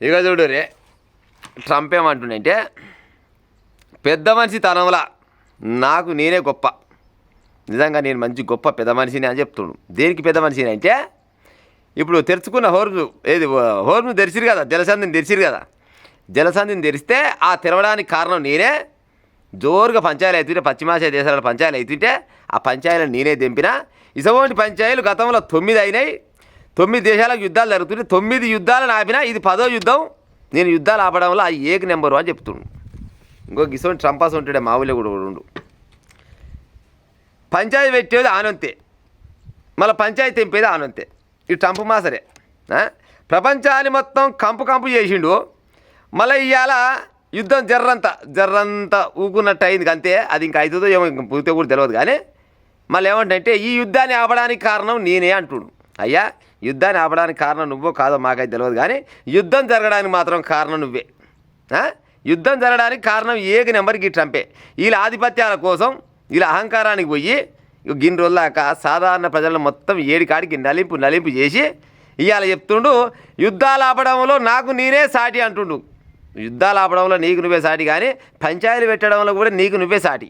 ఇక చూడు రే ట్రంప్ ఏమంటుండంటే పెద్ద మనిషి తనంలా నాకు నేనే గొప్ప, నిజంగా నేను మంచి గొప్ప పెద్ద మనిషిని అని చెప్తుండు. దేనికి పెద్ద మనిషిని అంటే ఇప్పుడు తెరుచుకున్న హోర్ను తెరిచిరు కదా, జలసంధిని తెరిచిరు కదా, జలసంధిని తెరిస్తే ఆ తెరవడానికి కారణం నేనే. జోరుగా పంచాయలు అవుతుంటే పశ్చిమాసియా దేశాల పంచాయలు అవుతుంటే ఆ పంచాయలను నేనే దింపిన. ఇసోంటి పంచాయలు గతంలో 9 అయినాయి. 9 దేశాలకు యుద్ధాలు జరుగుతుంటే 9 యుద్ధాలను ఆపినా ఇది 10వ యుద్ధం. నేను యుద్ధాలు ఆపడంలో ఆ ఏక నెంబరు అని చెప్తుండు. ఇంకో గిసోంటి ట్రంపాస్ ఉంటాడే మా ఊళ్ళో కూడా ఉండు. పంచాయతీ పెట్టేది ఆనంతే, మళ్ళీ పంచాయతీ తెంపేది ఆనంతే. ఈ ట్రంప్ మాసరే ప్రపంచాన్ని మొత్తం కంపు చేసిండు. మళ్ళీ ఇవాళ యుద్ధం జర్రంత ఊకున్నట్టు అయింది అంతే. అది ఇంకా అవుతుందో ఏమో ఇంక పూర్తి కూడా తెలియదు. కానీ మళ్ళీ ఏమంటే ఈ యుద్ధాన్ని ఆపడానికి కారణం నేనే అంటుడు. అయ్యా యుద్ధాన్ని ఆపడానికి కారణం నువ్వో కాదో మాకైతే తెలియదు, కానీ యుద్ధం జరగడానికి మాత్రం కారణం నువ్వే. యుద్ధం జరగడానికి కారణం ఏక నెంబర్కి ట్రంపే. వీళ్ళ ఆధిపత్యాల కోసం వీళ్ళ అహంకారానికి పోయి గిన్ని రోజులాక సాధారణ ప్రజలను మొత్తం ఏడికాడికి నలింపు చేసి ఇవాళ చెప్తుండు యుద్ధాలు ఆపడంలో నాకు నేనే సాటి అంటుండు. యుద్ధాలు ఆపడంలో నీకు నువ్వే సాటి, కానీ పంచాయతీలు పెట్టడంలో కూడా నీకు నువ్వే సాటి.